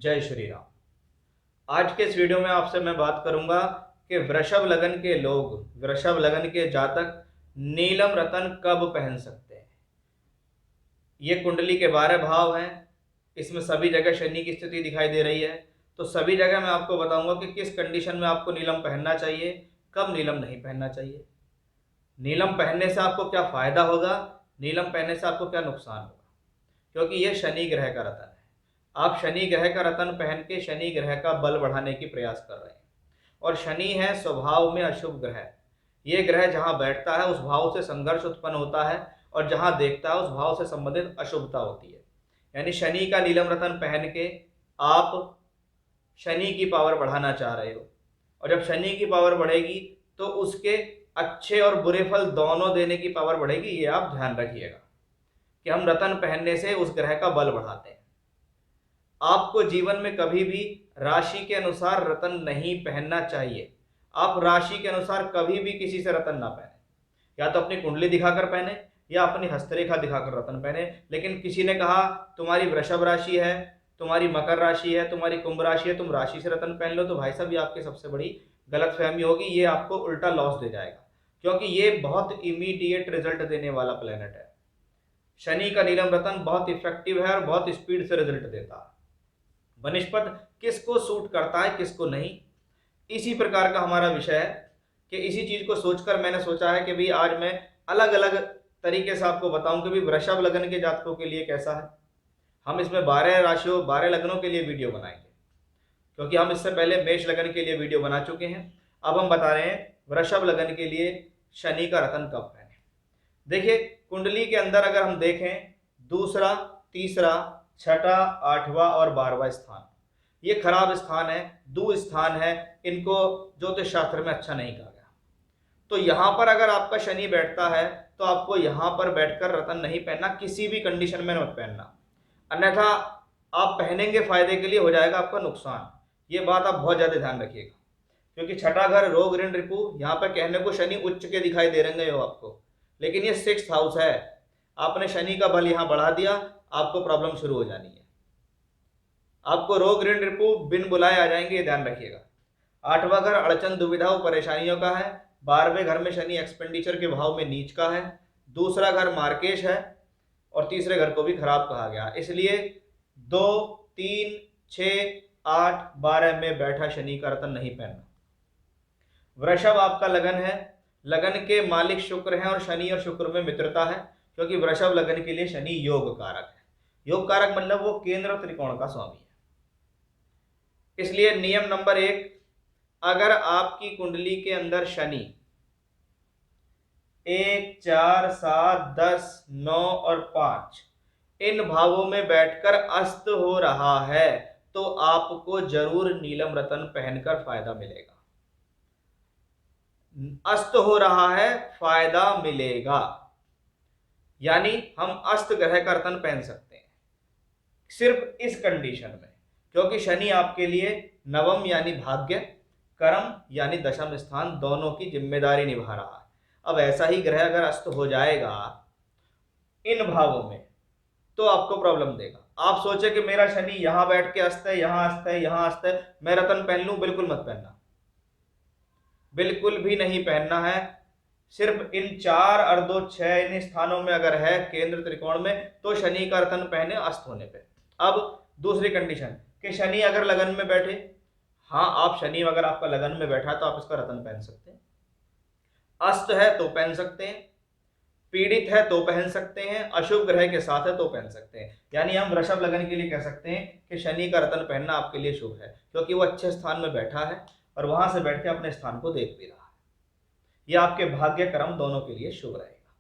जय श्री राम। आज के इस वीडियो में आपसे मैं बात करूंगा कि वृषभ लगन के लोग, वृषभ लगन के जातक नीलम रतन कब पहन सकते हैं। ये कुंडली के 12 भाव हैं, इसमें सभी जगह शनि की स्थिति दिखाई दे रही है। तो सभी जगह मैं आपको बताऊंगा कि किस कंडीशन में आपको नीलम पहनना चाहिए, कब नीलम नहीं पहनना चाहिए, नीलम पहनने से आपको क्या फायदा होगा, नीलम पहनने से आपको क्या नुकसान होगा। क्योंकि ये शनि ग्रह का रतन है। आप शनि ग्रह का रतन पहन के शनि ग्रह का बल बढ़ाने की प्रयास कर रहे हैं। और शनि है स्वभाव में अशुभ ग्रह। ये ग्रह जहां बैठता है उस भाव से संघर्ष उत्पन्न होता है, और जहां देखता है उस भाव से संबंधित अशुभता होती है। यानी शनि का नीलम रतन पहन के आप शनि की पावर बढ़ाना चाह रहे हो, और जब शनि की पावर बढ़ेगी तो उसके अच्छे और बुरे फल दोनों देने की पावर बढ़ेगी। ये आप ध्यान रखिएगा कि हम रतन पहनने से उस ग्रह का बल बढ़ाते हैं। आपको जीवन में कभी भी राशि के अनुसार रतन नहीं पहनना चाहिए। आप राशि के अनुसार कभी भी किसी से रतन ना पहने। या तो अपनी कुंडली दिखाकर पहने या अपनी हस्तरेखा दिखाकर रतन पहने। लेकिन किसी ने कहा तुम्हारी वृषभ राशि है, तुम्हारी मकर राशि है, तुम्हारी कुंभ राशि है, तुम राशि से रतन पहन लो, तो भाई साहब ये आपकी सबसे बड़ी गलतफहमी होगी। ये आपको उल्टा लॉस दे जाएगा, क्योंकि ये बहुत इमीडिएट रिजल्ट देने वाला प्लेनेट है। शनि का नीलम रतन बहुत इफेक्टिव है और बहुत स्पीड से रिजल्ट देता है। वनिष्पत किसको सूट करता है किसको नहीं, इसी प्रकार का हमारा विषय है। कि इसी चीज को सोचकर मैंने सोचा है कि भाई आज मैं अलग अलग तरीके से आपको बताऊं कि भाई वृषभ लगन के जातकों के लिए कैसा है। हम इसमें 12 राशियों 12 लग्नों के लिए वीडियो बनाएंगे, क्योंकि हम इससे पहले मेष लगन के लिए वीडियो बना चुके हैं। अब हम बता रहे हैं वृषभ लगन के लिए शनि का रतन कब पहने। देखिए, कुंडली के अंदर अगर हम देखें, दूसरा, तीसरा, छठा, आठवां और 12वां स्थान ये खराब स्थान है, दो स्थान है, इनको ज्योतिष शास्त्र में अच्छा नहीं कहा गया। तो यहां पर अगर आपका शनि बैठता है तो आपको यहां पर बैठकर रतन नहीं पहनना, किसी भी कंडीशन में मत पहनना। अन्यथा आप पहनेंगे फायदे के लिए, हो जाएगा आपका नुकसान। ये बात आप बहुत ज्यादा ध्यान रखिएगा, क्योंकि छठा घर रोग ऋण रिपु, यहाँ पर कहने को शनि उच्च के दिखाई दे रहे हो आपको, लेकिन ये 6th हाउस है। आपने शनि का बल यहां बढ़ा दिया, आपको प्रॉब्लम शुरू हो जानी है। आपको रोग ऋण रिपु बिन बुलाए आ जाएंगे, ये ध्यान रखिएगा। 8वां घर अड़चन दुविधाओं परेशानियों का है। 12वें घर में शनि एक्सपेंडिचर के भाव में नीच का है। दूसरा घर मार्केश है, और तीसरे घर को भी खराब कहा गया। इसलिए 2, 3, 6, 8, 12 में बैठा शनि का रतन नहीं पहनना। वृषभ आपका लगन है, लगन के मालिक शुक्र हैं, और शनि और शुक्र में मित्रता है, क्योंकि वृषभ लगन के लिए शनि योग कारक है। योग कारक मतलब वो केंद्र त्रिकोण का स्वामी है। इसलिए नियम नंबर 1, अगर आपकी कुंडली के अंदर शनि 1, 4, 7, 10, 9 और 5 इन भावों में बैठकर अस्त हो रहा है, तो आपको जरूर नीलम रतन पहनकर फायदा मिलेगा। अस्त हो रहा है, फायदा मिलेगा। यानी हम अस्त ग्रह का रतन पहन सकते हैं सिर्फ इस कंडीशन में, क्योंकि शनि आपके लिए नवम यानी भाग्य, कर्म यानी दशम स्थान दोनों की जिम्मेदारी निभा रहा है। अब ऐसा ही ग्रह अगर अस्त हो जाएगा इन भावों में तो आपको प्रॉब्लम देगा। आप सोचे कि मेरा शनि यहां बैठ के अस्त है, यहां अस्त है, यहां अस्त है, मैं रतन पहन लूं, बिल्कुल मत पहनना, बिल्कुल भी नहीं पहनना है। सिर्फ इन 4 और 2, 6 इन स्थानों में अगर है केंद्र त्रिकोण में, तो शनि का रतन पहने अस्त होने पे। अब दूसरी कंडीशन कि शनि अगर लगन में बैठे, हाँ आप शनि अगर आपका लगन में बैठा तो आप इसका रतन पहन सकते हैं। अस्त है तो पहन सकते हैं, पीड़ित है तो पहन सकते हैं, अशुभ ग्रह के साथ है तो पहन सकते हैं। यानी हम वृषभ लगन के लिए कह सकते हैं कि शनि का रतन पहनना आपके लिए शुभ है, क्योंकि वो अच्छे स्थान में बैठा है और वहां से बैठ के अपने स्थान को देख भी रहा है। यह आपके भाग्य कर्म दोनों के लिए शुभ रहेगा।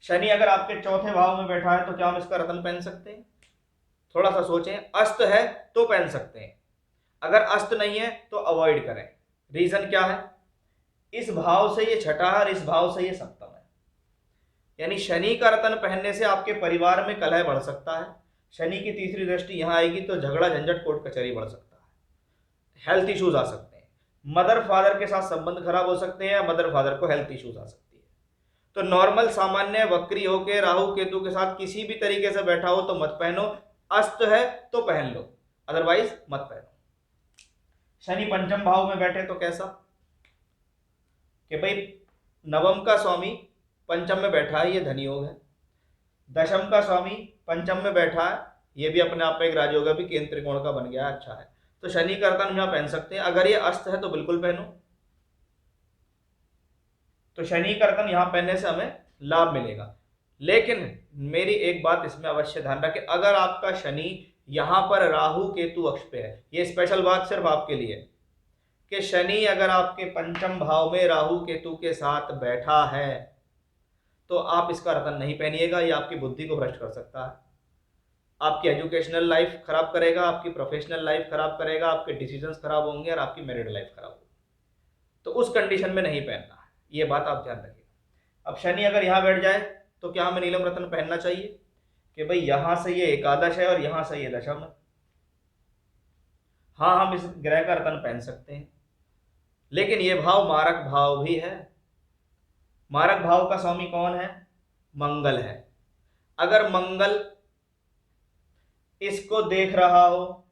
शनि अगर आपके चौथे भाव में बैठा है तो क्या हम इसका रतन पहन सकते हैं? थोड़ा सा सोचें। अस्त है तो पहन सकते हैं, अगर अस्त नहीं है तो अवॉइड करें। रीजन क्या है? इस भाव से ये छठा है और इस भाव से ये सप्तम है। यानी शनि का रतन पहनने से आपके परिवार में कलह बढ़ सकता है। शनि की तीसरी दृष्टि यहां आएगी तो झगड़ा झंझट कोर्ट कचहरी बढ़ सकता है, हेल्थ इश्यूज आ सकते हैं, मदर फादर के साथ संबंध खराब हो सकते हैं, या मदर फादर को हेल्थ इश्यूज आ सकती है। तो नॉर्मल सामान्य वक्री होके राहु केतु के साथ किसी भी तरीके से बैठा हो तो मत पहनो, अस्त है तो पहन लो। अदरवाइज मत पहनो। शनि पंचम भाव में बैठे तो कैसा कि भाई नवम का स्वामी पंचम में बैठा है, ये धनी योग है। दशम का स्वामी पंचम में बैठा है, ये भी अपने आप में एक राजयोग है, भी केंद्र त्रिकोण का बन गया, अच्छा है। तो शनि का रतन यहाँ पहन सकते हैं। अगर ये अस्त है तो बिल्कुल पहनो। तो शनि का रतन यहाँ पहनने से हमें लाभ मिलेगा। लेकिन मेरी एक बात इसमें अवश्य ध्यान रखें, अगर आपका शनि यहां पर राहु केतु अक्ष पे है, ये स्पेशल बात सिर्फ आपके लिए कि शनि अगर आपके पंचम भाव में राहु केतु के साथ बैठा है तो आप इसका रतन नहीं पहनिएगा। ये आपकी बुद्धि को भ्रष्ट कर सकता है, आपकी एजुकेशनल लाइफ खराब करेगा, आपकी प्रोफेशनल लाइफ खराब करेगा, आपके डिसीजंस खराब होंगे और आपकी मैरिड लाइफ खराब होगी। तो उस कंडीशन में नहीं पहनना है, ये बात आप ध्यान रखिए। अब शनि अगर यहाँ बैठ जाए तो क्या हमें नीलम रत्न पहनना चाहिए कि भाई यहां से ये एकादश है और यहां से ये दशम है? हाँ, हम इस ग्रह का रत्न पहन सकते हैं, लेकिन ये भाव मारक भाव भी है। मारक भाव का स्वामी कौन है? मंगल है। अगर मंगल इसको देख रहा हो,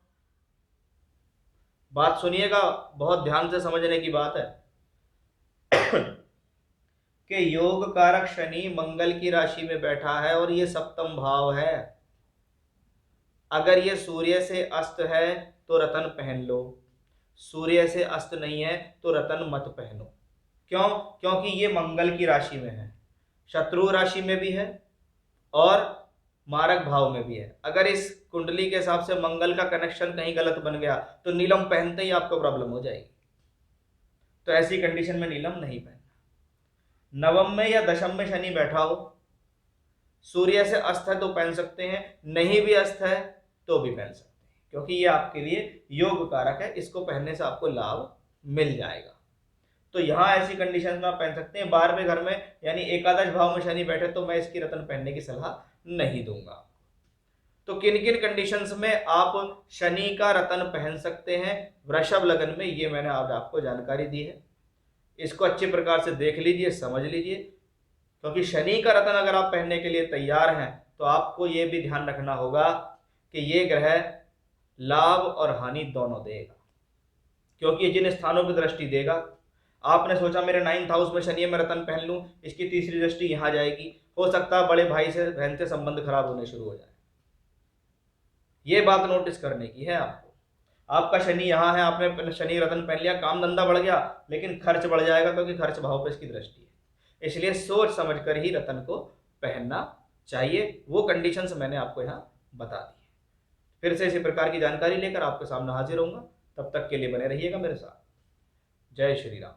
बात सुनिएगा, बहुत ध्यान से समझने की बात है कि योग कारक शनि मंगल की राशि में बैठा है और ये सप्तम भाव है। अगर ये सूर्य से अस्त है तो रतन पहन लो, सूर्य से अस्त नहीं है तो रतन मत पहनो। क्यों? क्योंकि ये मंगल की राशि में है, शत्रु राशि में भी है और मारक भाव में भी है। अगर इस कुंडली के हिसाब से मंगल का कनेक्शन कहीं गलत बन गया तो नीलम पहनते ही आपको प्रॉब्लम हो जाएगी। तो ऐसी कंडीशन में नीलम नहीं पहनना। नवम में या दशम में शनि बैठा हो, सूर्य से अस्त है तो पहन सकते हैं, नहीं भी अस्त है तो भी पहन सकते हैं, क्योंकि ये आपके लिए योग कारक है, इसको पहनने से आपको लाभ मिल जाएगा। तो यहां ऐसी कंडीशन में आप पहन सकते हैं। 12वें घर में यानी एकादश भाव में शनि बैठे तो मैं इसकी रतन पहनने की सलाह नहीं दूंगा। तो किन किन कंडीशंस में आप शनि का रतन पहन सकते हैं वृषभ लगन में, ये मैंने आज आपको जानकारी दी है। इसको अच्छी प्रकार से देख लीजिए, समझ लीजिए, क्योंकि शनि का रतन अगर आप पहनने के लिए तैयार हैं तो आपको ये भी ध्यान रखना होगा कि ये ग्रह लाभ और हानि दोनों देगा, क्योंकि जिन स्थानों पर दृष्टि देगा, आपने सोचा मेरे 9th हाउस में शनि है, मैं रतन पहन लूं, इसकी तीसरी दृष्टि यहां जाएगी, हो सकता है बड़े भाई से बहन से संबंध खराब होने शुरू हो जाए। ये बात नोटिस करने की है आपको। आपका शनि यहाँ है, आपने शनि रतन पहन लिया, काम धंधा बढ़ गया, लेकिन खर्च बढ़ जाएगा क्योंकि खर्च भाव पर इसकी दृष्टि है। इसलिए सोच समझकर ही रतन को पहनना चाहिए। वो कंडीशंस मैंने आपको यहाँ बता दी है। फिर से इसी प्रकार की जानकारी लेकर आपके सामने हाजिर होऊंगा। तब तक के लिए बने रहिएगा मेरे साथ। जय श्री राम।